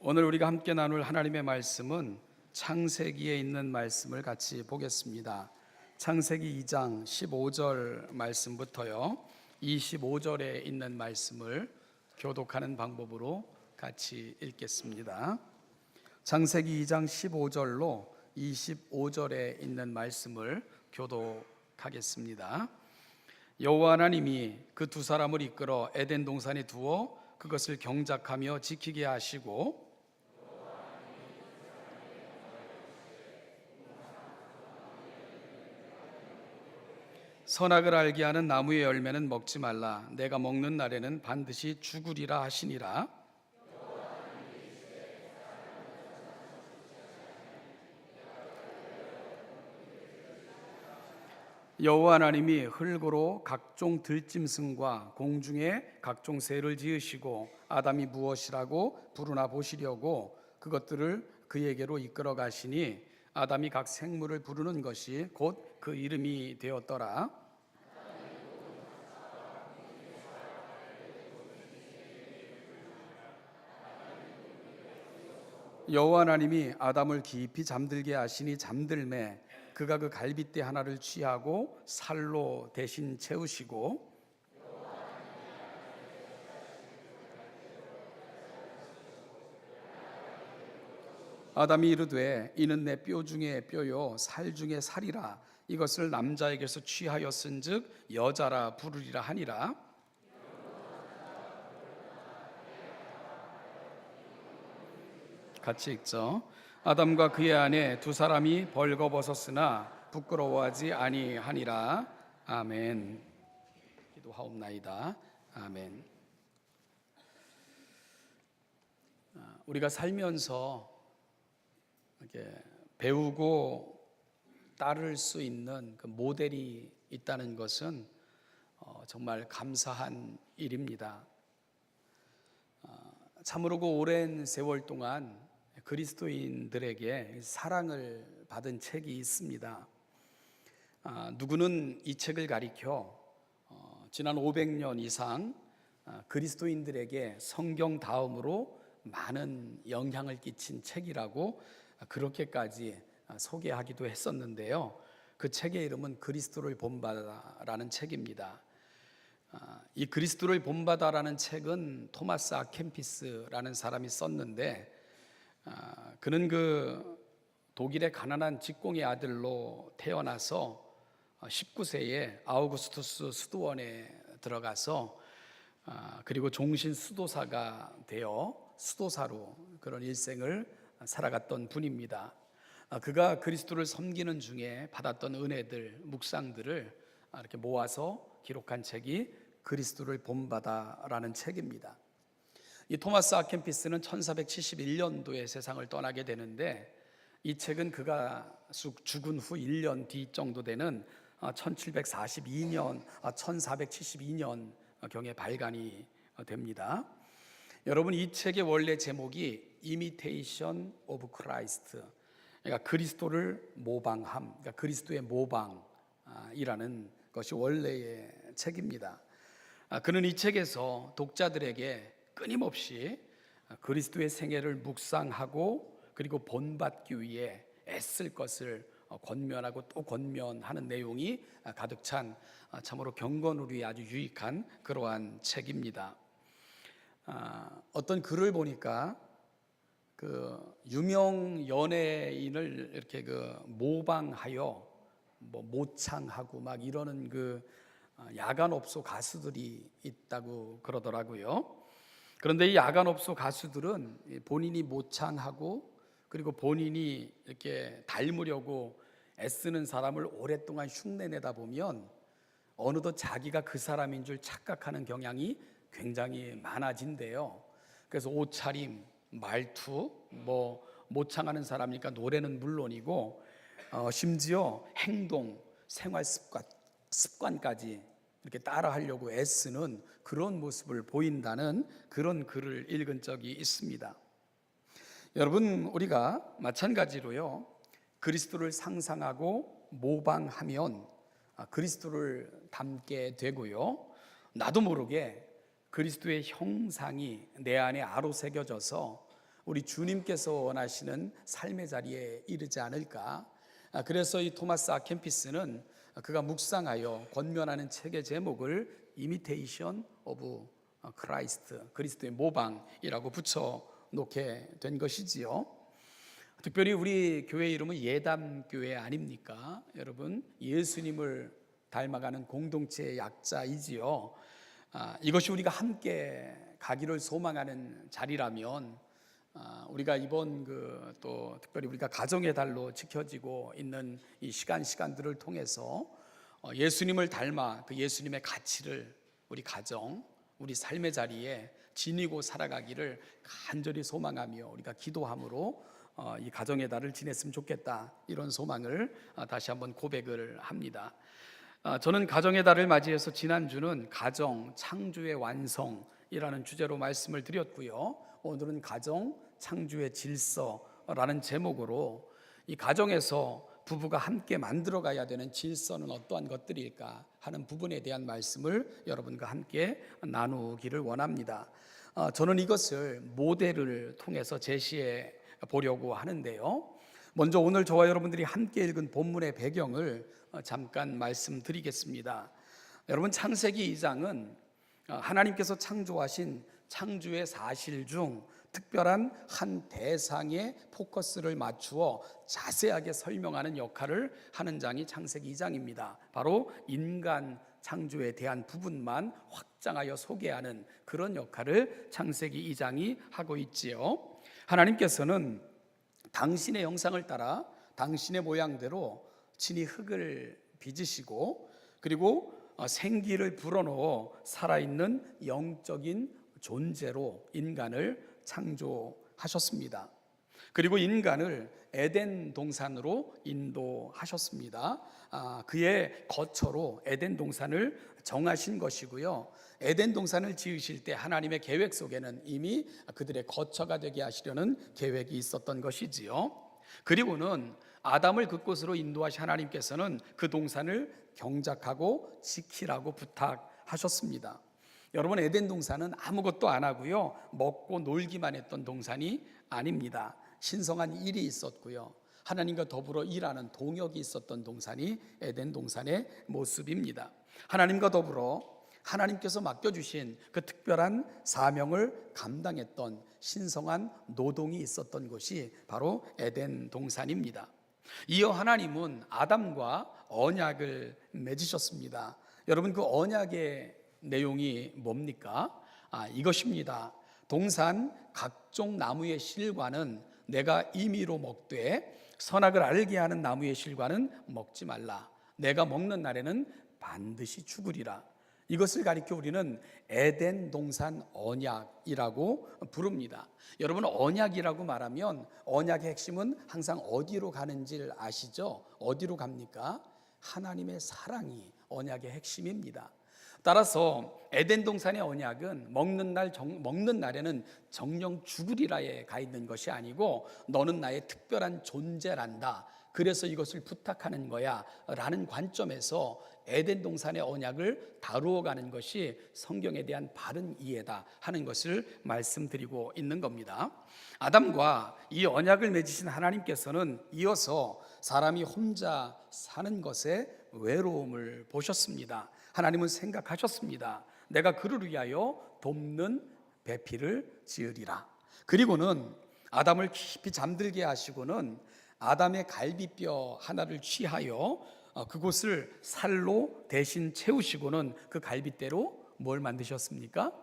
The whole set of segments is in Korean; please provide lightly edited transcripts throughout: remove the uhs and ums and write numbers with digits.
오늘 우리가 함께 나눌 하나님의 말씀은 창세기에 있는 말씀을 같이 보겠습니다. 창세기 2장 15절 말씀부터요 25절에 있는 말씀을 교독하는 방법으로 같이 읽겠습니다. 창세기 2장 15절로 25절에 있는 말씀을 교독하겠습니다. 여호와 하나님이 그 두 사람을 이끌어 에덴 동산에 두어 그것을 경작하며 지키게 하시고 선악을 알게 하는 나무의 열매는 먹지 말라. 내가 먹는 날에는 반드시 죽으리라 하시니라. 여호와 하나님이 흙으로 각종 들짐승과 공중에 각종 새를 지으시고 아담이 무엇이라고 부르나 보시려고 그것들을 그에게로 이끌어 가시니 아담이 각 생물을 부르는 것이 곧 그 이름이 되었더라. 여호와 하나님이 아담을 깊이 잠들게 하시니 잠들매 그가 그 갈빗대 하나를 취하고 살로 대신 채우시고 아담이 이르되 이는 내 뼈 중에 뼈요 살 중에 살이라. 이것을 남자에게서 취하였은즉 여자라 부르리라 하니라. 같이 읽죠. 아담과 그의 아내 두 사람이 벌거벗었으나 부끄러워하지 아니하니라. 아멘. 기도하옵나이다. 아멘. 우리가 살면서 이렇게 배우고 따를 수 있는 그 모델이 있다는 것은 정말 감사한 일입니다. 참으로 그 오랜 세월 동안 그리스도인들에게 사랑을 받은 책이 있습니다. 누구는 이 책을 가리켜 지난 500년 이상 그리스도인들에게 성경 다음으로 많은 영향을 끼친 책이라고 그렇게까지 소개하기도 했었는데요. 그 책의 이름은 그리스도를 본받아라는 책입니다. 이 그리스도를 본받아라는 책은 토마스 아 캠피스라는 사람이 썼는데 그는 그 독일의 가난한 직공의 아들로 태어나서 19세에 아우구스투스 수도원에 들어가서 그리고 종신 수도사가 되어 수도사로 그런 일생을 살아갔던 분입니다. 그가 그리스도를 섬기는 중에 받았던 은혜들, 묵상들을 이렇게 모아서 기록한 책이 그리스도를 본받아라는 책입니다. 이 토마스 아 캠피스는 1471년도에 세상을 떠나게 되는데 이 책은 그가 죽은 후 1년 뒤 정도 되는 1472년 경에 발간이 됩니다. 여러분, 이 책의 원래 제목이 Imitation of Christ, 그러니까 그리스도를 모방함, 그러니까 그리스도의 모방이라는 것이 원래의 책입니다. 그는 이 책에서 독자들에게 끊임없이 그리스도의 생애를 묵상하고 그리고 본받기 위해 애쓸 것을 권면하고 또 권면하는 내용이 가득 찬 참으로 경건우리에 아주 유익한 그러한 책입니다. 어떤 글을 보니까 그 유명 연예인을 이렇게 그 모방하여 모창하고 막 이러는 그 야간업소 가수들이 있다고 그러더라고요. 그런데 이 야간업소 가수들은 본인이 모창하고 그리고 본인이 이렇게 닮으려고 애쓰는 사람을 오랫동안 흉내내다 보면 어느덧 자기가 그 사람인 줄 착각하는 경향이 굉장히 많아진대요. 그래서 옷차림, 말투, 모창하는 사람이니까 노래는 물론이고 심지어 행동, 생활 습관까지 이렇게 따라하려고 애쓰는 그런 모습을 보인다는 그런 글을 읽은 적이 있습니다. 여러분, 우리가 마찬가지로요 그리스도를 상상하고 모방하면 그리스도를 닮게 되고요 나도 모르게 그리스도의 형상이 내 안에 아로새겨져서 우리 주님께서 원하시는 삶의 자리에 이르지 않을까. 그래서 이 토마스 아 캠피스는 그가 묵상하여 권면하는 책의 제목을 Imitation of Christ, 그리스도의 모방이라고 붙여 놓게 된 것이지요. 특별히 우리 교회 이름은 예담교회 아닙니까? 여러분, 예수님을 닮아가는 공동체의 약자이지요. 이것이 우리가 함께 가기를 소망하는 자리라면, 우리가 이번 또 특별히 우리가 가정의 달로 지켜지고 있는 이 시간들을 통해서 예수님을 닮아 그 예수님의 가치를 우리 가정, 우리 삶의 자리에 지니고 살아가기를 간절히 소망하며 우리가 기도함으로 이 가정의 달을 지냈으면 좋겠다, 이런 소망을 다시 한번 고백을 합니다. 저는 가정의 달을 맞이해서 지난주는 가정 창조의 완성이라는 주제로 말씀을 드렸고요. 오늘은 가정 창조의 질서라는 제목으로 이 가정에서 부부가 함께 만들어가야 되는 질서는 어떠한 것들일까 하는 부분에 대한 말씀을 여러분과 함께 나누기를 원합니다. 저는 이것을 모델을 통해서 제시해 보려고 하는데요. 먼저 오늘 저와 여러분들이 함께 읽은 본문의 배경을 잠깐 말씀드리겠습니다. 여러분, 창세기 2장은 하나님께서 창조하신 창조의 사실 중 특별한 한 대상에 포커스를 맞추어 자세하게 설명하는 역할을 하는 장이 창세기 2장입니다. 바로 인간 창조에 대한 부분만 확장하여 소개하는 그런 역할을 창세기 2장이 하고 있지요. 하나님께서는 당신의 형상을 따라 당신의 모양대로 친히 흙을 빚으시고, 그리고 생기를 불어넣어 살아있는 영적인 존재로 인간을 창조하셨습니다. 그리고 인간을 에덴 동산으로 인도하셨습니다. 그의 거처로 에덴 동산을 정하신 것이고요. 에덴 동산을 지으실 때 하나님의 계획 속에는 이미 그들의 거처가 되게 하시려는 계획이 있었던 것이지요. 그리고는 아담을 그곳으로 인도하신 하나님께서는 그 동산을 경작하고 지키라고 부탁하셨습니다. 여러분, 에덴 동산은 아무것도 안 하고요, 먹고 놀기만 했던 동산이 아닙니다. 신성한 일이 있었고요, 하나님과 더불어 일하는 동역이 있었던 동산이 에덴 동산의 모습입니다. 하나님과 더불어 하나님께서 맡겨주신 그 특별한 사명을 감당했던 신성한 노동이 있었던 곳이 바로 에덴 동산입니다. 이어 하나님은 아담과 언약을 맺으셨습니다. 여러분, 그 언약의 내용이 뭡니까? 이것입니다. 동산 각종 나무의 실과는 내가 임의로 먹되 선악을 알게 하는 나무의 실과는 먹지 말라. 내가 먹는 날에는 반드시 죽으리라. 이것을 가리켜 우리는 에덴 동산 언약이라고 부릅니다. 여러분, 언약이라고 말하면 언약의 핵심은 항상 어디로 가는지를 아시죠? 어디로 갑니까? 하나님의 사랑이 언약의 핵심입니다. 따라서 에덴 동산의 언약은 먹는 날에는 정령 죽으리라에 가 있는 것이 아니고 너는 나의 특별한 존재란다, 그래서 이것을 부탁하는 거야 라는 관점에서 에덴 동산의 언약을 다루어 가는 것이 성경에 대한 바른 이해다 하는 것을 말씀드리고 있는 겁니다. 아담과 이 언약을 맺으신 하나님께서는 이어서 사람이 혼자 사는 것에 외로움을 보셨습니다. 하나님은 생각하셨습니다. 내가 그를 위하여 돕는 배필을 지으리라. 그리고는 아담을 깊이 잠들게 하시고는 아담의 갈비뼈 하나를 취하여 그곳을 살로 대신 채우시고는 그 갈비대로 뭘 만드셨습니까?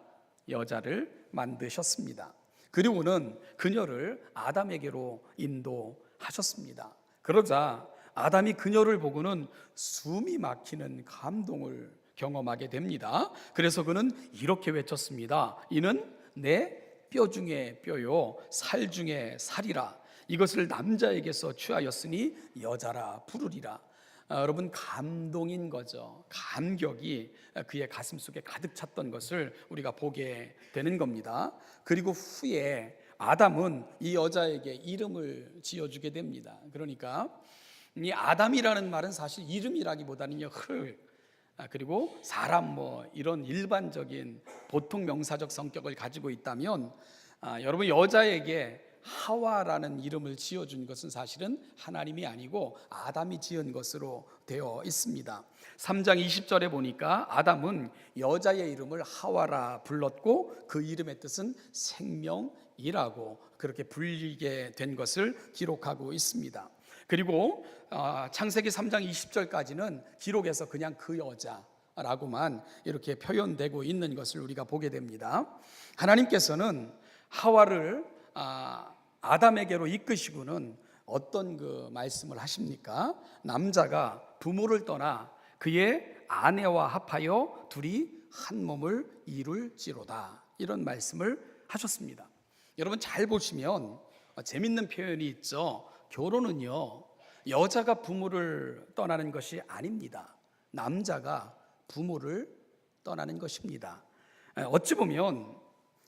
여자를 만드셨습니다. 그리고는 그녀를 아담에게로 인도하셨습니다. 그러자 아담이 그녀를 보고는 숨이 막히는 감동을 경험하게 됩니다. 그래서 그는 이렇게 외쳤습니다. 이는 내 뼈 중에 뼈요 살 중에 살이라. 이것을 남자에게서 취하였으니 여자라 부르리라. 여러분, 감동인 거죠. 감격이 그의 가슴 속에 가득 찼던 것을 우리가 보게 되는 겁니다. 그리고 후에 아담은 이 여자에게 이름을 지어주게 됩니다. 그러니까 이 아담이라는 말은 사실 이름이라기보다는요, 그리고 사람 이런 일반적인 보통 명사적 성격을 가지고 있다면, 여러분, 여자에게 하와라는 이름을 지어준 것은 사실은 하나님이 아니고 아담이 지은 것으로 되어 있습니다. 3장 20절에 보니까 아담은 여자의 이름을 하와라 불렀고 그 이름의 뜻은 생명이라고 그렇게 불리게 된 것을 기록하고 있습니다. 그리고 창세기 3장 20절까지는 기록에서 그냥 그 여자라고만 이렇게 표현되고 있는 것을 우리가 보게 됩니다. 하나님께서는 하와를 아담에게로 이끄시고는 어떤 그 말씀을 하십니까? 남자가 부모를 떠나 그의 아내와 합하여 둘이 한 몸을 이룰지로다, 이런 말씀을 하셨습니다. 여러분 잘 보시면 재밌는 표현이 있죠. 결혼은요, 여자가 부모를 떠나는 것이 아닙니다. 남자가 부모를 떠나는 것입니다. 어찌 보면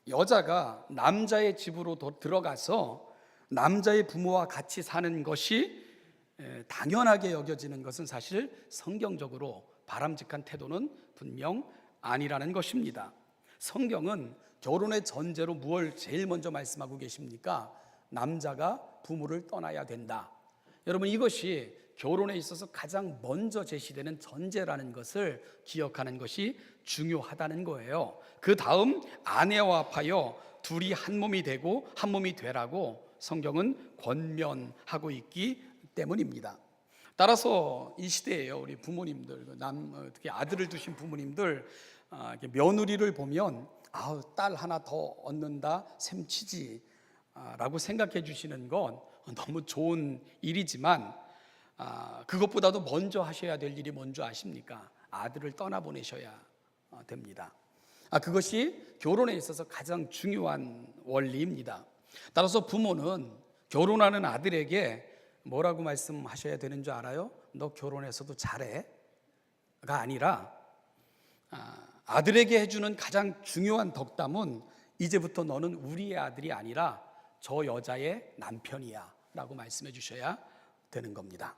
여자가 남자의 집으로 들어가서 남자의 부모와 같이 사는 것이 당연하게 여겨지는 것은 사실 성경적으로 바람직한 태도는 분명 아니라는 것입니다. 성경은 결혼의 전제로 무엇을 제일 먼저 말씀하고 계십니까? 남자가 부모를 떠나야 된다. 여러분, 이것이 결혼에 있어서 가장 먼저 제시되는 전제라는 것을 기억하는 것이 중요하다는 거예요. 그 다음 아내와 합하여 둘이 한 몸이 되고 한 몸이 되라고 성경은 권면하고 있기 때문입니다. 따라서 이 시대에요, 우리 부모님들, 특히 아들을 두신 부모님들, 며느리를 보면 딸 하나 더 얻는다 셈치지 라고 생각해 주시는 건 너무 좋은 일이지만 그것보다도 먼저 하셔야 될 일이 뭔지 아십니까? 아들을 떠나보내셔야 됩니다. 그것이 결혼에 있어서 가장 중요한 원리입니다. 따라서 부모는 결혼하는 아들에게 뭐라고 말씀하셔야 되는 줄 알아요? 너 결혼해서도 잘해? 가 아니라 아들에게 해주는 가장 중요한 덕담은 이제부터 너는 우리의 아들이 아니라 저 여자의 남편이야 라고 말씀해 주셔야 되는 겁니다.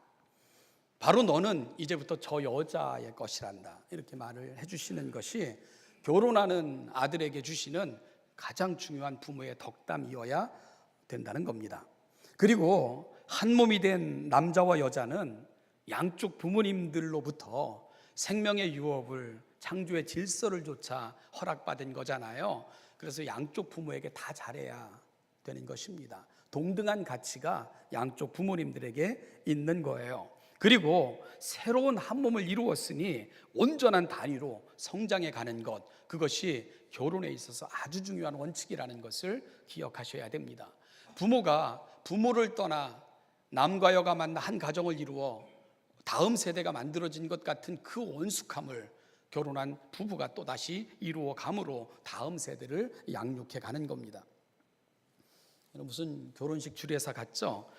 바로 너는 이제부터 저 여자의 것이란다, 이렇게 말을 해주시는 것이 결혼하는 아들에게 주시는 가장 중요한 부모의 덕담이어야 된다는 겁니다. 그리고 한 몸이 된 남자와 여자는 양쪽 부모님들로부터 생명의 유업을, 창조의 질서를 조차 허락받은 거잖아요. 그래서 양쪽 부모에게 다 잘해야 되는 것입니다. 동등한 가치가 양쪽 부모님들에게 있는 거예요. 그리고 새로운 한 몸을 이루었으니 온전한 단위로 성장해 가는 것, 그것이 결혼에 있어서 아주 중요한 원칙이라는 것을 기억하셔야 됩니다. 부모가 부모를 떠나 남과 여가 만나 한 가정을 이루어 다음 세대가 만들어진 것 같은 그 원숙함을 결혼한 부부가 또다시 이루어 감으로 다음 세대를 양육해 가는 겁니다. 무슨 결혼식 주례사 같죠?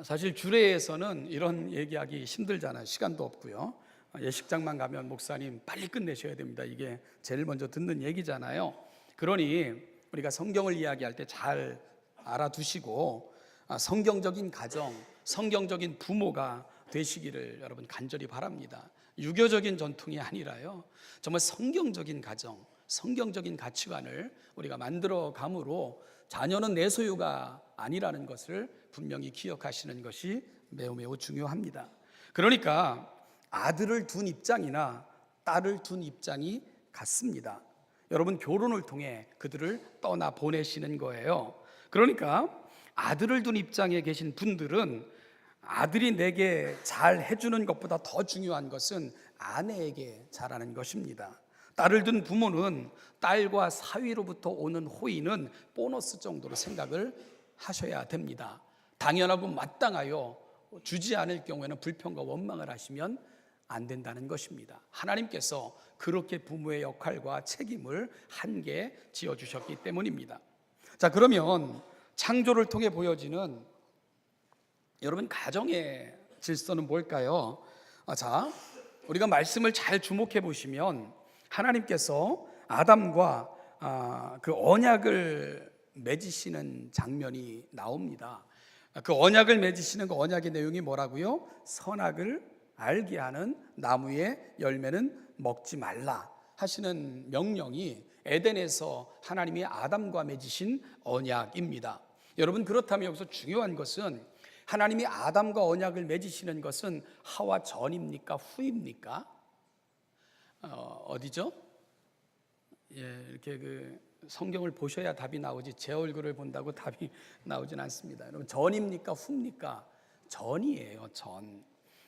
사실 주례에서는 이런 얘기하기 힘들잖아요. 시간도 없고요. 예식장만 가면 목사님 빨리 끝내셔야 됩니다, 이게 제일 먼저 듣는 얘기잖아요. 그러니 우리가 성경을 이야기할 때 잘 알아두시고 성경적인 가정, 성경적인 부모가 되시기를 여러분 간절히 바랍니다. 유교적인 전통이 아니라요, 정말 성경적인 가정, 성경적인 가치관을 우리가 만들어 감으로 자녀는 내 소유가 아니라는 것을 분명히 기억하시는 것이 매우 중요합니다. 그러니까 아들을 둔 입장이나 딸을 둔 입장이 같습니다. 여러분, 결혼을 통해 그들을 떠나 보내시는 거예요. 그러니까 아들을 둔 입장에 계신 분들은 아들이 내게 잘 해주는 것보다 더 중요한 것은 아내에게 잘하는 것입니다. 딸을 둔 부모는 딸과 사위로부터 오는 호의는 보너스 정도로 생각을 하셔야 됩니다. 당연하고 마땅하여 주지 않을 경우에는 불평과 원망을 하시면 안 된다는 것입니다. 하나님께서 그렇게 부모의 역할과 책임을 한개 지어주셨기 때문입니다. 자, 그러면 창조를 통해 보여지는 여러분 가정의 질서는 뭘까요? 자, 우리가 말씀을 잘 주목해 보시면 하나님께서 아담과 그 언약을 맺으시는 장면이 나옵니다. 그 언약을 맺으시는 그 언약의 내용이 뭐라고요? 선악을 알게 하는 나무의 열매는 먹지 말라 하시는 명령이 에덴에서 하나님이 아담과 맺으신 언약입니다. 여러분, 그렇다면 여기서 중요한 것은 하나님이 아담과 언약을 맺으시는 것은 하와 전입니까? 후입니까? 어디죠? 이렇게 그 성경을 보셔야 답이 나오지 제 얼굴을 본다고 답이 나오진 않습니다. 여러분, 전입니까? 후입니까? 전이에요. 전.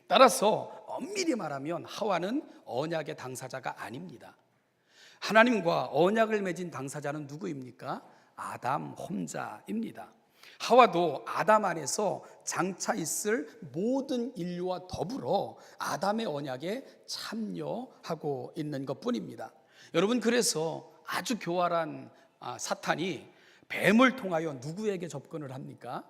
따라서 엄밀히 말하면 하와는 언약의 당사자가 아닙니다. 하나님과 언약을 맺은 당사자는 누구입니까? 아담 혼자입니다. 하와도 아담 안에서 장차 있을 모든 인류와 더불어 아담의 언약에 참여하고 있는 것뿐입니다. 여러분, 그래서 아주 교활한 사탄이 뱀을 통하여 누구에게 접근을 합니까?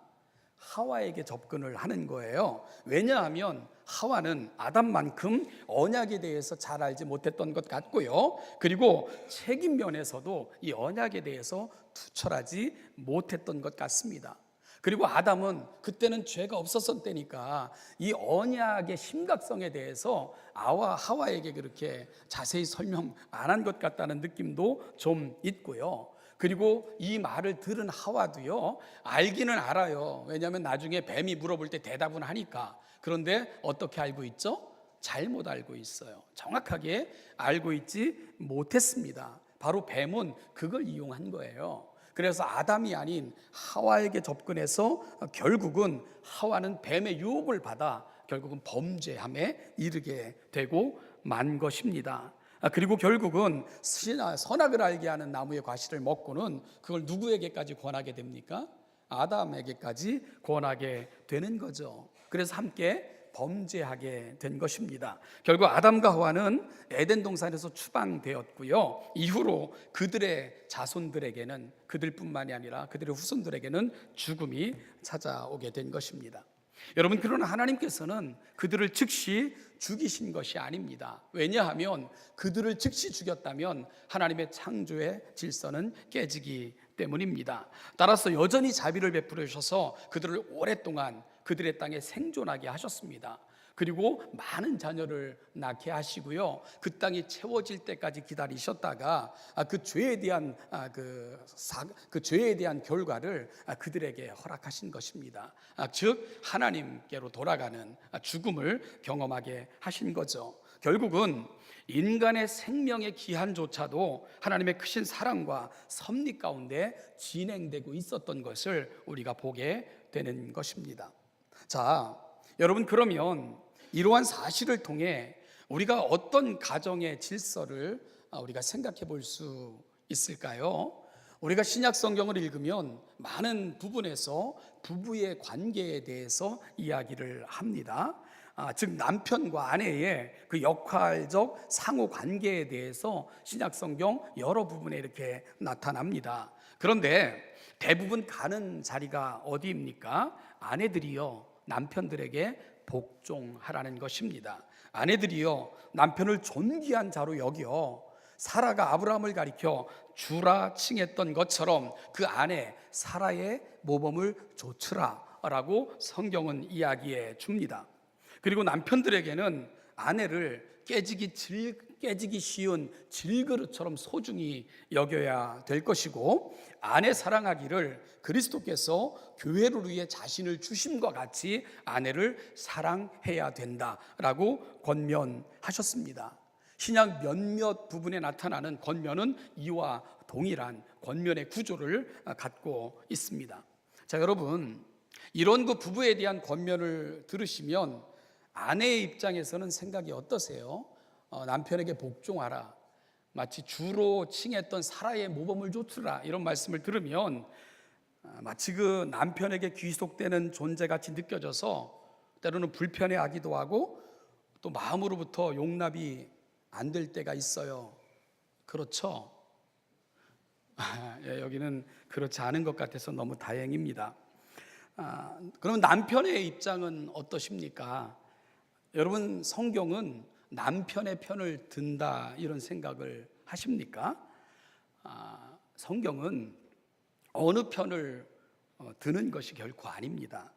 하와에게 접근을 하는 거예요. 왜냐하면 하와는 아담만큼 언약에 대해서 잘 알지 못했던 것 같고요, 그리고 책임 면에서도 이 언약에 대해서 투철하지 못했던 것 같습니다. 그리고 아담은 그때는 죄가 없었을 때니까 이 언약의 심각성에 대해서 하와에게 그렇게 자세히 설명 안 한 것 같다는 느낌도 좀 있고요. 그리고 이 말을 들은 하와도요, 알기는 알아요. 왜냐하면 나중에 뱀이 물어볼 때 대답은 하니까. 그런데 어떻게 알고 있죠? 잘못 알고 있어요. 정확하게 알고 있지 못했습니다. 바로 뱀은 그걸 이용한 거예요. 그래서 아담이 아닌 하와에게 접근해서 결국은 하와는 뱀의 유혹을 받아 결국은 범죄함에 이르게 되고 만 것입니다. 그리고 결국은 선악을 알게 하는 나무의 과실을 먹고는 그걸 누구에게까지 권하게 됩니까? 아담에게까지 권하게 되는 거죠. 그래서 함께 범죄하게 된 것입니다. 결국 아담과 하와는 에덴 동산에서 추방되었고요, 이후로 그들의 자손들에게는, 그들뿐만이 아니라 그들의 후손들에게는 죽음이 찾아오게 된 것입니다. 여러분, 그러나 하나님께서는 그들을 즉시 죽이신 것이 아닙니다. 왜냐하면 그들을 즉시 죽였다면 하나님의 창조의 질서는 깨지기 때문입니다. 따라서 여전히 자비를 베풀어 주셔서 그들을 오랫동안 그들의 땅에 생존하게 하셨습니다. 그리고 많은 자녀를 낳게 하시고요, 그 땅이 채워질 때까지 기다리셨다가 그 죄에 대한 결과를 그들에게 허락하신 것입니다. 즉 하나님께로 돌아가는 죽음을 경험하게 하신 거죠. 결국은 인간의 생명의 기한조차도 하나님의 크신 사랑과 섭리 가운데 진행되고 있었던 것을 우리가 보게 되는 것입니다. 자, 여러분, 그러면 이러한 사실을 통해 우리가 어떤 가정의 질서를 우리가 생각해 볼 수 있을까요? 우리가 신약 성경을 읽으면 많은 부분에서 부부의 관계에 대해서 이야기를 합니다. 즉 남편과 아내의 그 역할적 상호 관계에 대해서 신약 성경 여러 부분에 이렇게 나타납니다. 그런데 대부분 가는 자리가 어디입니까? 아내들이요, 남편들에게 복종하라는 것입니다. 아내들이요, 남편을 존귀한 자로 여겨 사라가 아브라함을 가리켜 주라 칭했던 것처럼 그 아내 사라의 모범을 좇으라라고 성경은 이야기해 줍니다. 그리고 남편들에게는 아내를 깨지기 쉬운 질그릇처럼 소중히 여겨야 될 것이고, 아내 사랑하기를 그리스도께서 교회를 위해 자신을 주심과 같이 아내를 사랑해야 된다라고 권면하셨습니다. 신약 몇몇 부분에 나타나는 권면은 이와 동일한 권면의 구조를 갖고 있습니다. 자, 여러분, 이런 그 부부에 대한 권면을 들으시면 아내의 입장에서는 생각이 어떠세요? 남편에게 복종하라, 마치 주로 칭했던 사라의 모범을 좇으라, 이런 말씀을 들으면 마치 그 남편에게 귀속되는 존재같이 느껴져서 때로는 불편해하기도 하고 또 마음으로부터 용납이 안 될 때가 있어요. 그렇죠? 여기는 그렇지 않은 것 같아서 너무 다행입니다. 그럼 남편의 입장은 어떠십니까? 여러분, 성경은 남편의 편을 든다 이런 생각을 하십니까? 성경은 어느 편을 드는 것이 결코 아닙니다.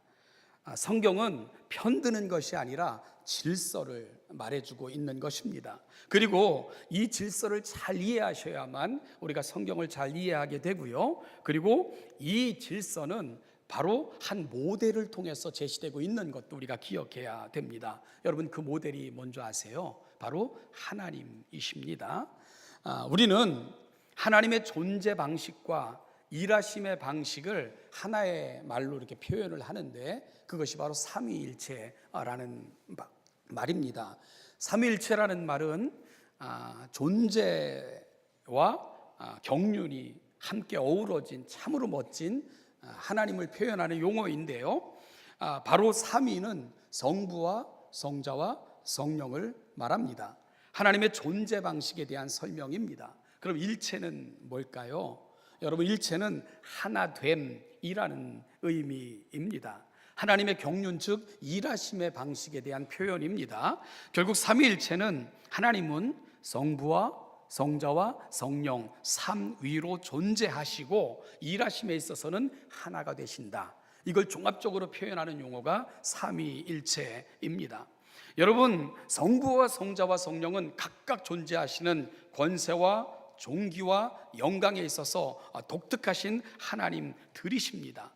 성경은 편드는 것이 아니라 질서를 말해주고 있는 것입니다. 그리고 이 질서를 잘 이해하셔야만 우리가 성경을 잘 이해하게 되고요, 그리고 이 질서는 바로 한 모델을 통해서 제시되고 있는 것도 우리가 기억해야 됩니다. 여러분, 그 모델이 뭔지 아세요? 바로 하나님이십니다. 우리는 하나님의 존재 방식과 일하심의 방식을 하나의 말로 이렇게 표현을 하는데, 그것이 바로 삼위일체라는 말입니다. 삼위일체라는 말은 존재와 경륜이 함께 어우러진 참으로 멋진 하나님을 표현하는 용어인데요, 바로 삼위는 성부와 성자와 성령을 말합니다. 하나님의 존재 방식에 대한 설명입니다. 그럼 일체는 뭘까요? 여러분, 일체는 하나됨이라는 의미입니다. 하나님의 경륜, 즉 일하심의 방식에 대한 표현입니다. 결국 삼위일체는 하나님은 성부와 성자와 성령 삼위로 존재하시고 일하심에 있어서는 하나가 되신다. 이걸 종합적으로 표현하는 용어가 삼위일체입니다. 여러분, 성부와 성자와 성령은 각각 존재하시는 권세와 종기와 영광에 있어서 독특하신 하나님들이십니다.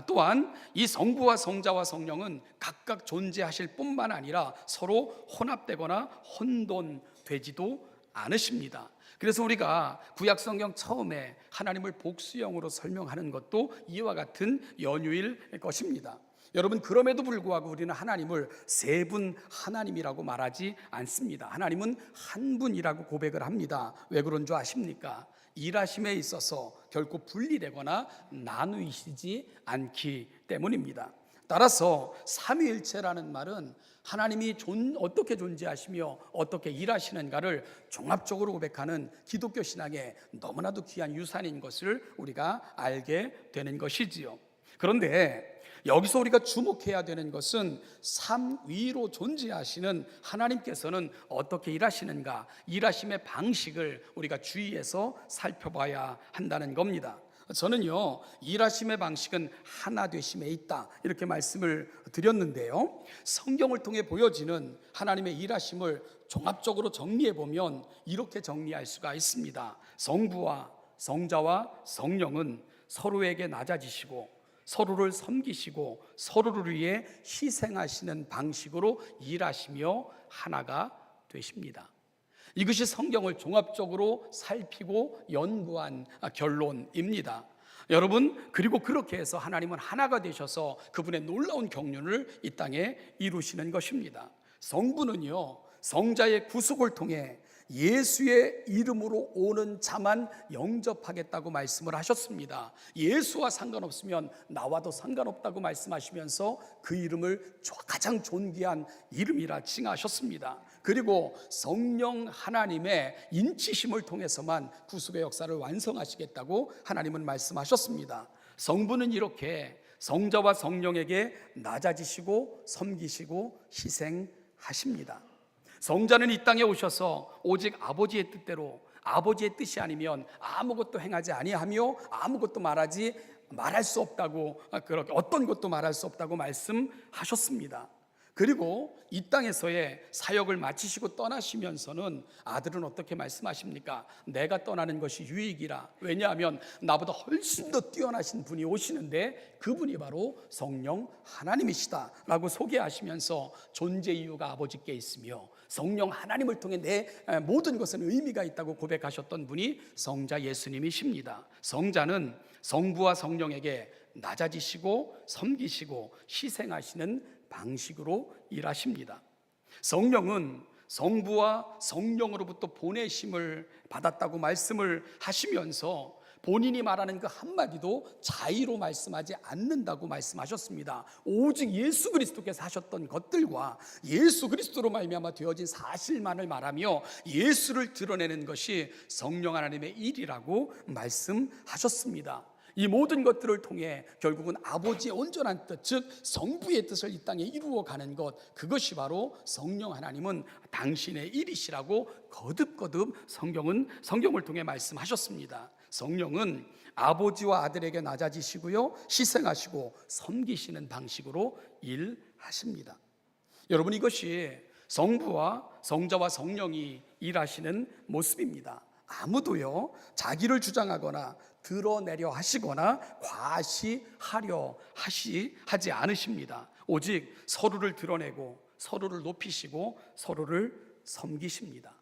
또한 이 성부와 성자와 성령은 각각 존재하실 뿐만 아니라 서로 혼합되거나 혼돈되지도 않으십니다. 그래서 우리가 구약성경 처음에 하나님을 복수형으로 설명하는 것도 이와 같은 연유일 것입니다. 여러분, 그럼에도 불구하고 우리는 하나님을 세 분 하나님이라고 말하지 않습니다. 하나님은 한 분이라고 고백을 합니다. 왜 그런 줄 아십니까? 일하심에 있어서 결코 분리되거나 나누시지 않기 때문입니다. 따라서 삼위일체라는 말은 하나님이 어떻게 존재하시며 어떻게 일하시는가를 종합적으로 고백하는 기독교 신앙의 너무나도 귀한 유산인 것을 우리가 알게 되는 것이지요. 그런데 여기서 우리가 주목해야 되는 것은 삼위로 존재하시는 하나님께서는 어떻게 일하시는가, 일하심의 방식을 우리가 주의해서 살펴봐야 한다는 겁니다. 저는요, 일하심의 방식은 하나 되심에 있다, 이렇게 말씀을 드렸는데요, 성경을 통해 보여지는 하나님의 일하심을 종합적으로 정리해 보면 이렇게 정리할 수가 있습니다. 성부와 성자와 성령은 서로에게 낮아지시고 서로를 섬기시고 서로를 위해 희생하시는 방식으로 일하시며 하나가 되십니다. 이것이 성경을 종합적으로 살피고 연구한 결론입니다. 여러분, 그리고 그렇게 해서 하나님은 하나가 되셔서 그분의 놀라운 경륜을 이 땅에 이루시는 것입니다. 성부는요, 성자의 구속을 통해 예수의 이름으로 오는 자만 영접하겠다고 말씀을 하셨습니다. 예수와 상관없으면 나와도 상관없다고 말씀하시면서 그 이름을 가장 존귀한 이름이라 칭하셨습니다. 그리고 성령 하나님의 인치심을 통해서만 구속의 역사를 완성하시겠다고 하나님은 말씀하셨습니다. 성부는 이렇게 성자와 성령에게 낮아지시고 섬기시고 희생하십니다. 성자는 이 땅에 오셔서 오직 아버지의 뜻대로, 아버지의 뜻이 아니면 아무것도 행하지 아니하며 아무것도 말할 수 없다고, 그렇게 어떤 것도 말할 수 없다고 말씀하셨습니다. 그리고 이 땅에서의 사역을 마치시고 떠나시면서는 아들은 어떻게 말씀하십니까? 내가 떠나는 것이 유익이라. 왜냐하면 나보다 훨씬 더 뛰어나신 분이 오시는데 그분이 바로 성령 하나님이시다 라고 소개하시면서 존재 이유가 아버지께 있으며 성령 하나님을 통해 내 모든 것은 의미가 있다고 고백하셨던 분이 성자 예수님이십니다. 성자는 성부와 성령에게 낮아지시고 섬기시고 희생하시는 방식으로 일하십니다. 성령은 성부와 성령으로부터 보내심을 받았다고 말씀을 하시면서 본인이 말하는 그 한마디도 자의로 말씀하지 않는다고 말씀하셨습니다. 오직 예수 그리스도께서 하셨던 것들과 예수 그리스도로 말미암아 되어진 사실만을 말하며 예수를 드러내는 것이 성령 하나님의 일이라고 말씀하셨습니다. 이 모든 것들을 통해 결국은 아버지의 온전한 뜻, 즉 성부의 뜻을 이 땅에 이루어가는 것, 그것이 바로 성령 하나님은 당신의 일이시라고 거듭거듭 성경을 통해 말씀하셨습니다. 성령은 아버지와 아들에게 낮아지시고요, 희생하시고 섬기시는 방식으로 일하십니다. 여러분, 이것이 성부와 성자와 성령이 일하시는 모습입니다. 아무도요 자기를 주장하거나 드러내려 하시거나 과시하려 하지 않으십니다. 오직 서로를 드러내고 서로를 높이시고 서로를 섬기십니다.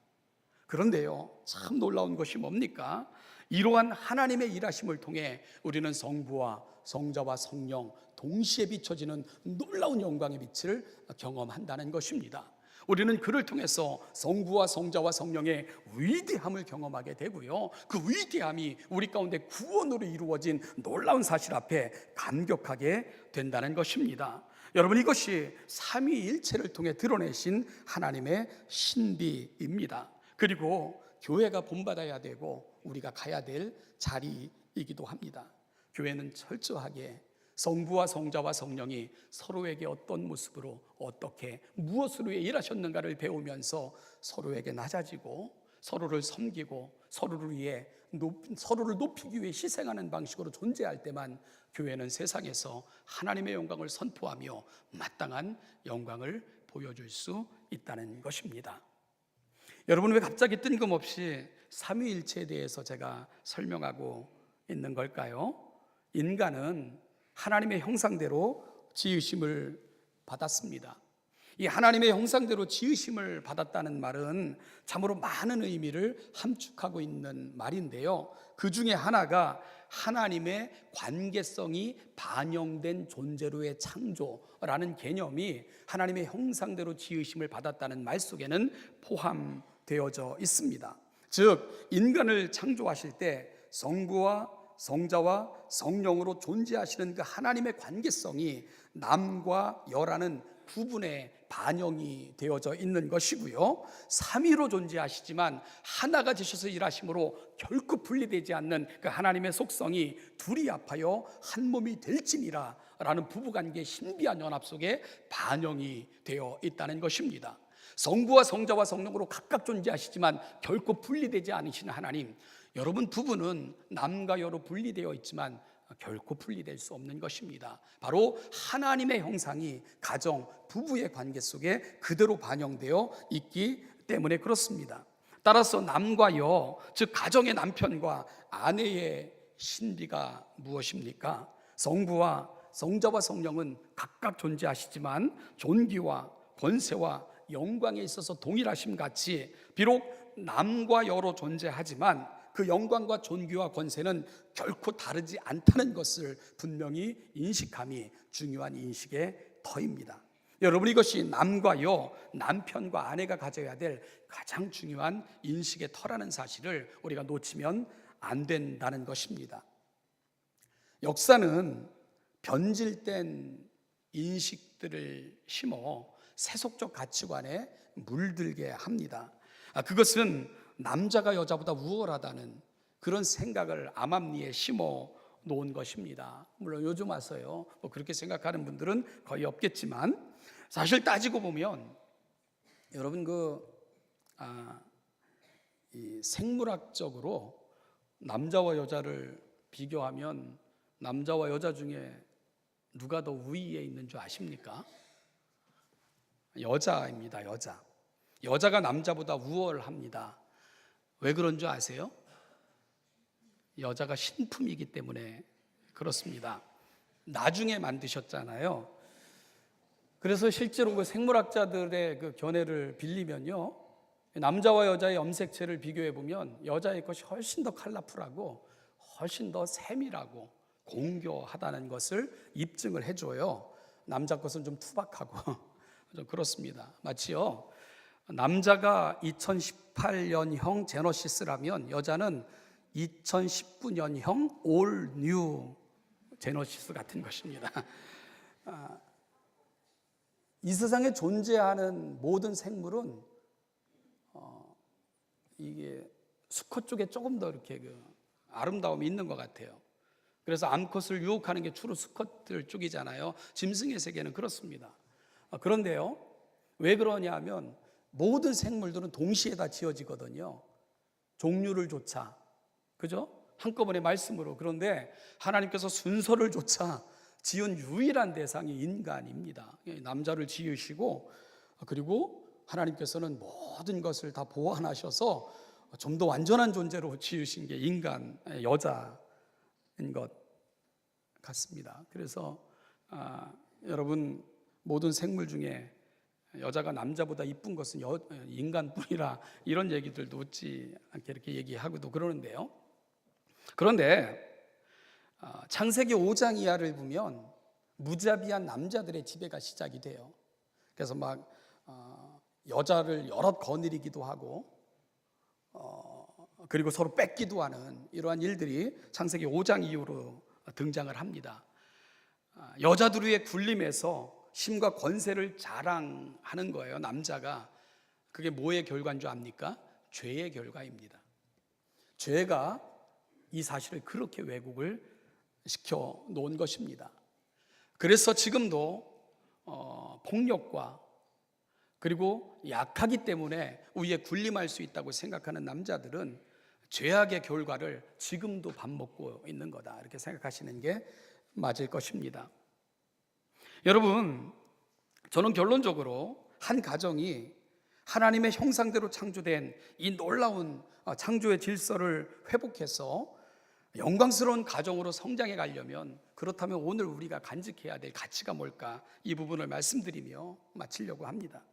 그런데요, 참 놀라운 것이 뭡니까? 이러한 하나님의 일하심을 통해 우리는 성부와 성자와 성령 동시에 비춰지는 놀라운 영광의 빛을 경험한다는 것입니다. 우리는 그를 통해서 성부와 성자와 성령의 위대함을 경험하게 되고요, 그 위대함이 우리 가운데 구원으로 이루어진 놀라운 사실 앞에 감격하게 된다는 것입니다. 여러분, 이것이 삼위일체를 통해 드러내신 하나님의 신비입니다. 그리고 교회가 본받아야 되고 우리가 가야 될 자리이기도 합니다. 교회는 철저하게 성부와 성자와 성령이 서로에게 어떤 모습으로 어떻게 무엇으로 일하셨는가를 배우면서 서로에게 낮아지고 서로를 섬기고 서로를 높이기 위해 희생하는 방식으로 존재할 때만 교회는 세상에서 하나님의 영광을 선포하며 마땅한 영광을 보여줄 수 있다는 것입니다. 여러분, 왜 갑자기 뜬금없이 삼위일체에 대해서 제가 설명하고 있는 걸까요? 인간은 하나님의 형상대로 지으심을 받았습니다. 이 하나님의 형상대로 지으심을 받았다는 말은 참으로 많은 의미를 함축하고 있는 말인데요, 그 중에 하나가 하나님의 관계성이 반영된 존재로의 창조라는 개념이 하나님의 형상대로 지으심을 받았다는 말 속에는 포함되어져 있습니다. 즉, 인간을 창조하실 때 성부와 성자와 성령으로 존재하시는 그 하나님의 관계성이 남과 여라는 구분에 반영이 되어져 있는 것이고요, 삼위로 존재하시지만 하나가 되셔서 일하심으로 결코 분리되지 않는 그 하나님의 속성이 둘이 합하여 한 몸이 될지니라 라는 부부관계의 신비한 연합 속에 반영이 되어 있다는 것입니다. 성부와 성자와 성령으로 각각 존재하시지만 결코 분리되지 않으시는 하나님, 여러분, 부부는 남과 여로 분리되어 있지만 결코 분리될 수 없는 것입니다. 바로 하나님의 형상이 가정, 부부의 관계 속에 그대로 반영되어 있기 때문에 그렇습니다. 따라서 남과 여, 즉 가정의 남편과 아내의 신비가 무엇입니까? 성부와 성자와 성령은 각각 존재하시지만 존귀와 권세와 영광에 있어서 동일하심 같이 비록 남과 여로 존재하지만 그 영광과 존귀와 권세는 결코 다르지 않다는 것을 분명히 인식함이 중요한 인식의 터입니다. 여러분, 이것이 남과 여, 남편과 아내가 가져야 될 가장 중요한 인식의 터라는 사실을 우리가 놓치면 안 된다는 것입니다. 역사는 변질된 인식들을 심어 세속적 가치관에 물들게 합니다. 그것은 남자가 여자보다 우월하다는 그런 생각을 암암리에 심어 놓은 것입니다. 물론 요즘 와서요 그렇게 생각하는 분들은 거의 없겠지만, 사실 따지고 보면 여러분 이 생물학적으로 남자와 여자를 비교하면 남자와 여자 중에 누가 더 우위에 있는 줄 아십니까? 여자입니다. 여자가 남자보다 우월합니다. 왜 그런 줄 아세요? 여자가 신품이기 때문에 그렇습니다. 나중에 만드셨잖아요. 그래서 실제로 그 생물학자들의 그 견해를 빌리면요, 남자와 여자의 염색체를 비교해 보면 여자의 것이 훨씬 더 컬러풀하고 훨씬 더 세밀하고 공교하다는 것을 입증을 해줘요. 남자 것은 좀 투박하고 좀 그렇습니다. 마치요, 남자가 2018년형 제너시스라면 여자는 2019년형 올 뉴 제너시스 같은 것입니다. 이 세상에 존재하는 모든 생물은 이게 수컷 쪽에 조금 더 이렇게 아름다움이 있는 것 같아요. 그래서 암컷을 유혹하는 게 주로 수컷들 쪽이잖아요. 짐승의 세계는 그렇습니다. 그런데요, 왜 그러냐 하면 모든 생물들은 동시에 다 지어지거든요. 종류를 조차, 그죠? 한꺼번에 말씀으로. 그런데 하나님께서 순서를 조차 지은 유일한 대상이 인간입니다. 남자를 지으시고, 그리고 하나님께서는 모든 것을 다 보완하셔서 좀 더 완전한 존재로 지으신 게 인간, 여자인 것 같습니다. 그래서 여러분, 모든 생물 중에 여자가 남자보다 이쁜 것은 인간뿐이라, 이런 얘기들도 웃지 않게 이렇게 얘기하고도 그러는데요. 그런데 창세기 5장 이하를 보면 무자비한 남자들의 지배가 시작이 돼요. 그래서 막 여자를 여럿 거느리기도 하고 그리고 서로 뺏기도 하는 이러한 일들이 창세기 5장 이후로 등장을 합니다. 여자들의 굴림에서 힘과 권세를 자랑하는 거예요. 남자가. 그게 뭐의 결과인 줄 압니까? 죄의 결과입니다. 죄가 이 사실을 그렇게 왜곡을 시켜 놓은 것입니다. 그래서 지금도 폭력과 그리고 약하기 때문에 위에 군림할 수 있다고 생각하는 남자들은 죄악의 결과를 지금도 밥 먹고 있는 거다, 이렇게 생각하시는 게 맞을 것입니다. 여러분, 저는 결론적으로 한 가정이 하나님의 형상대로 창조된 이 놀라운 창조의 질서를 회복해서 영광스러운 가정으로 성장해 가려면, 그렇다면 오늘 우리가 간직해야 될 가치가 뭘까, 이 부분을 말씀드리며 마치려고 합니다.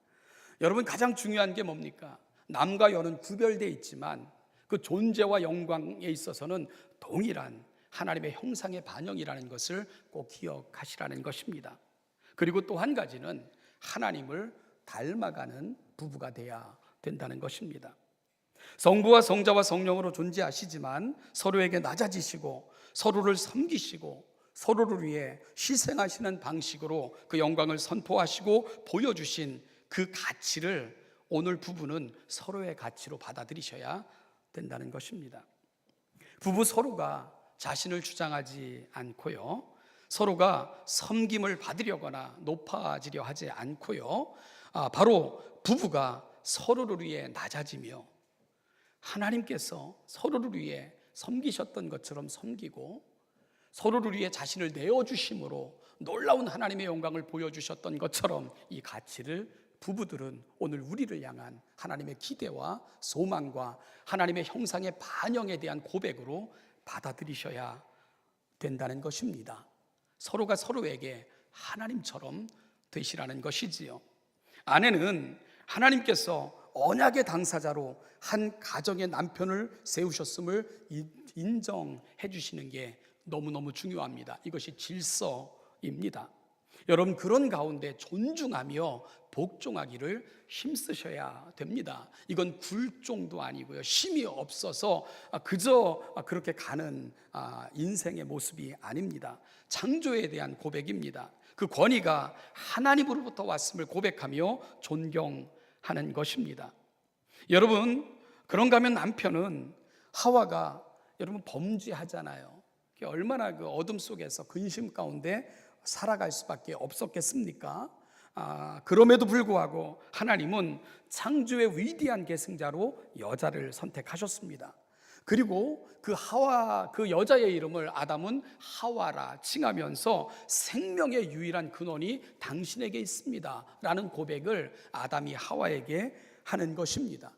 여러분, 가장 중요한 게 뭡니까? 남과 여는 구별되어 있지만 그 존재와 영광에 있어서는 동일한 하나님의 형상의 반영이라는 것을 꼭 기억하시라는 것입니다. 그리고 또 한 가지는 하나님을 닮아가는 부부가 돼야 된다는 것입니다. 성부와 성자와 성령으로 존재하시지만 서로에게 낮아지시고 서로를 섬기시고 서로를 위해 희생하시는 방식으로 그 영광을 선포하시고 보여주신 그 가치를 오늘 부부는 서로의 가치로 받아들이셔야 된다는 것입니다. 부부 서로가 자신을 주장하지 않고요, 서로가 섬김을 받으려거나 높아지려 하지 않고요, 바로 부부가 서로를 위해 낮아지며 하나님께서 서로를 위해 섬기셨던 것처럼 섬기고 서로를 위해 자신을 내어주심으로 놀라운 하나님의 영광을 보여주셨던 것처럼 이 가치를 부부들은 오늘 우리를 향한 하나님의 기대와 소망과 하나님의 형상의 반영에 대한 고백으로 받아들이셔야 된다는 것입니다. 서로가 서로에게 하나님처럼 되시라는 것이지요. 아내는 하나님께서 언약의 당사자로 한 가정의 남편을 세우셨음을 인정해 주시는 게 너무너무 중요합니다. 이것이 질서입니다. 여러분, 그런 가운데 존중하며 복종하기를 힘쓰셔야 됩니다. 이건 굴종도 아니고요, 힘이 없어서 그저 그렇게 가는 인생의 모습이 아닙니다. 창조에 대한 고백입니다. 그 권위가 하나님으로부터 왔음을 고백하며 존경하는 것입니다. 여러분, 그런가 하면 남편은 하와가 여러분 범죄하잖아요. 얼마나 그 어둠 속에서 근심 가운데 살아갈 수밖에 없었겠습니까? 그럼에도 불구하고 하나님은 창조의 위대한 계승자로 여자를 선택하셨습니다. 그리고 그 여자의 이름을 아담은 하와라 칭하면서 생명의 유일한 근원이 당신에게 있습니다 라는 고백을 아담이 하와에게 하는 것입니다.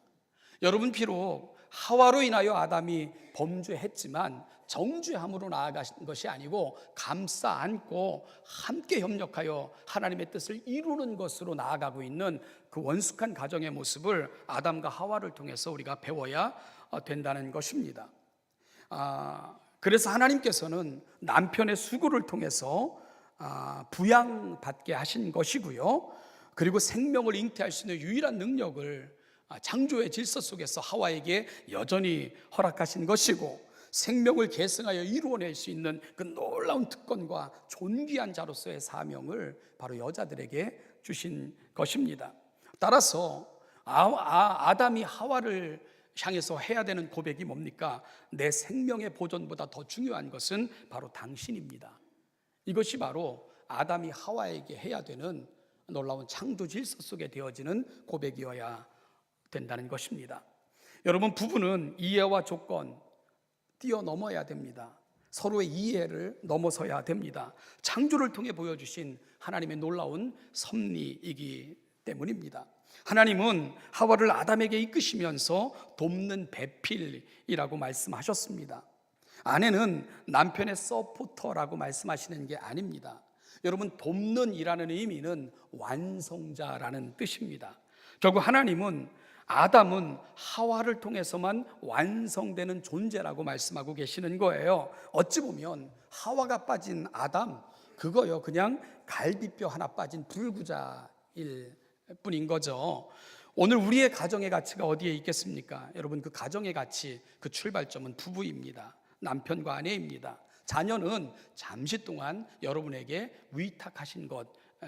여러분, 비록 하와로 인하여 아담이 범죄했지만 정죄함으로 나아가신 것이 아니고 감싸 안고 함께 협력하여 하나님의 뜻을 이루는 것으로 나아가고 있는 그 원숙한 가정의 모습을 아담과 하와를 통해서 우리가 배워야 된다는 것입니다. 그래서 하나님께서는 남편의 수고를 통해서 부양받게 하신 것이고요, 그리고 생명을 잉태할 수 있는 유일한 능력을 창조의 질서 속에서 하와에게 여전히 허락하신 것이고, 생명을 계승하여 이루어낼 수 있는 그 놀라운 특권과 존귀한 자로서의 사명을 바로 여자들에게 주신 것입니다. 따라서 아담이 하와를 향해서 해야 되는 고백이 뭡니까? 내 생명의 보존보다 더 중요한 것은 바로 당신입니다. 이것이 바로 아담이 하와에게 해야 되는 놀라운 창조 질서 속에 되어지는 고백이어야 된다는 것입니다. 여러분, 부부는 이해와 조건 뛰어넘어야 됩니다. 서로의 이해를 넘어서야 됩니다. 창조를 통해 보여주신 하나님의 놀라운 섭리이기 때문입니다. 하나님은 하와를 아담에게 이끄시면서 돕는 배필이라고 말씀하셨습니다. 아내는 남편의 서포터라고 말씀하시는 게 아닙니다. 여러분, 돕는 이라는 의미는 완성자라는 뜻입니다. 결국 하나님은 아담은 하와를 통해서만 완성되는 존재라고 말씀하고 계시는 거예요. 어찌 보면 하와가 빠진 아담, 그거요 그냥 갈비뼈 하나 빠진 불구자일 뿐인 거죠. 오늘 우리의 가정의 가치가 어디에 있겠습니까? 여러분, 그 가정의 가치, 그 출발점은 부부입니다. 남편과 아내입니다. 자녀는 잠시 동안 여러분에게 위탁하신 것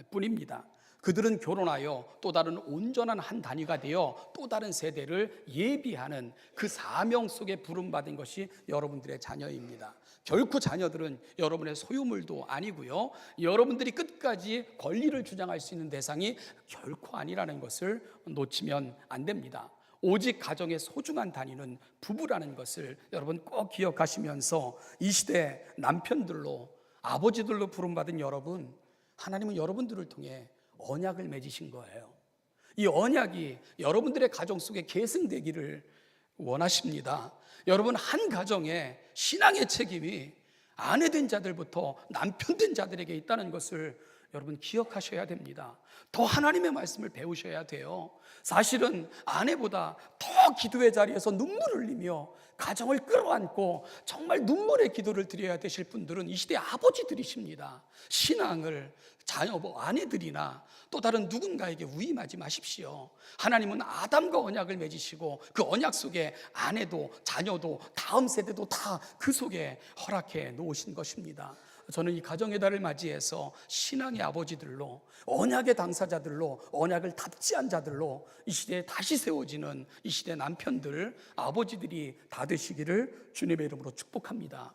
뿐입니다. 그들은 결혼하여 또 다른 온전한 한 단위가 되어 또 다른 세대를 예비하는 그 사명 속에 부름받은 것이 여러분들의 자녀입니다. 결코 자녀들은 여러분의 소유물도 아니고요, 여러분들이 끝까지 권리를 주장할 수 있는 대상이 결코 아니라는 것을 놓치면 안 됩니다. 오직 가정의 소중한 단위는 부부라는 것을 여러분 꼭 기억하시면서 이 시대 남편들로, 아버지들로 부름받은 여러분, 하나님은 여러분들을 통해 언약을 맺으신 거예요. 이 언약이 여러분들의 가정 속에 계승되기를 원하십니다. 여러분, 한 가정에 신앙의 책임이 아내 된 자들부터 남편 된 자들에게 있다는 것을 여러분 기억하셔야 됩니다. 더 하나님의 말씀을 배우셔야 돼요. 사실은 아내보다 더 기도의 자리에서 눈물을 흘리며 가정을 끌어안고 정말 눈물의 기도를 드려야 되실 분들은 이 시대의 아버지들이십니다. 신앙을 자녀, 아내들이나 또 다른 누군가에게 위임하지 마십시오. 하나님은 아담과 언약을 맺으시고 그 언약 속에 아내도 자녀도 다음 세대도 다 그 속에 허락해 놓으신 것입니다. 저는 이 가정의 달을 맞이해서 신앙의 아버지들로, 언약의 당사자들로, 언약을 답지한 자들로 이 시대에 다시 세워지는 이 시대 남편들, 아버지들이 다 되시기를 주님의 이름으로 축복합니다.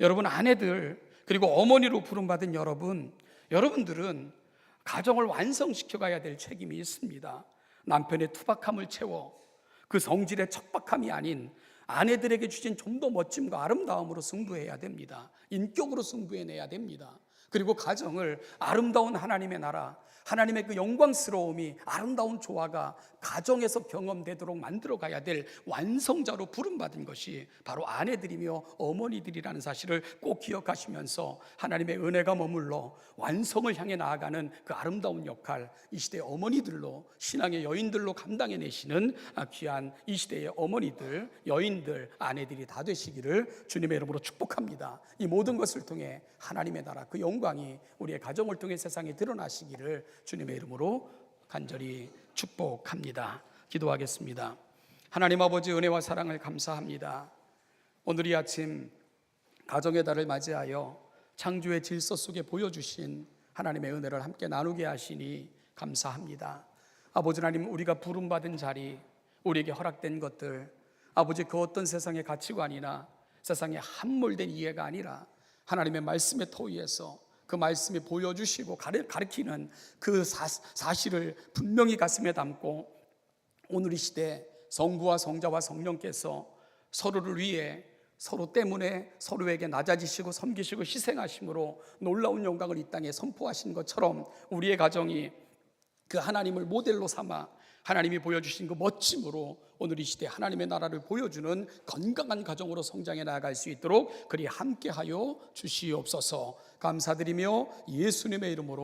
여러분, 아내들 그리고 어머니로 부름받은 여러분들은 가정을 완성시켜 가야 될 책임이 있습니다. 남편의 투박함을 채워 그 성질의 척박함이 아닌 아내들에게 주신 좀 더 멋짐과 아름다움으로 승부해야 됩니다. 인격으로 승부해내야 됩니다. 그리고 가정을 아름다운 하나님의 나라, 하나님의 그 영광스러움이, 아름다운 조화가 가정에서 경험되도록 만들어 가야 될 완성자로 부름받은 것이 바로 아내들이며 어머니들이라는 사실을 꼭 기억하시면서 하나님의 은혜가 머물러 완성을 향해 나아가는 그 아름다운 역할, 이 시대의 어머니들로, 신앙의 여인들로 감당해내시는 귀한 이 시대의 어머니들, 여인들, 아내들이 다 되시기를 주님의 이름으로 축복합니다. 이 모든 것을 통해 하나님의 나라, 그 영광이 우리의 가정을 통해 세상에 드러나시기를 주님의 이름으로 간절히 축복합니다. 기도하겠습니다. 하나님 아버지, 은혜와 사랑을 감사합니다. 오늘 이 아침 가정의 달을 맞이하여 창조의 질서 속에 보여주신 하나님의 은혜를 함께 나누게 하시니 감사합니다. 아버지 하나님, 우리가 부름받은 자리, 우리에게 허락된 것들, 아버지 그 어떤 세상의 가치관이나 세상에 함몰된 이해가 아니라 하나님의 말씀의 토위에서 그 말씀이 보여주시고 가르치는 그 사실을 분명히 가슴에 담고 오늘 이 시대 성부와 성자와 성령께서 서로를 위해, 서로 때문에 서로에게 낮아지시고 섬기시고 희생하심으로 놀라운 영광을 이 땅에 선포하신 것처럼 우리의 가정이 그 하나님을 모델로 삼아 하나님이 보여주신 그 멋짐으로 오늘 이 시대 하나님의 나라를 보여주는 건강한 가정으로 성장해 나아갈 수 있도록 그리 함께하여 주시옵소서. 감사드리며 예수님의 이름으로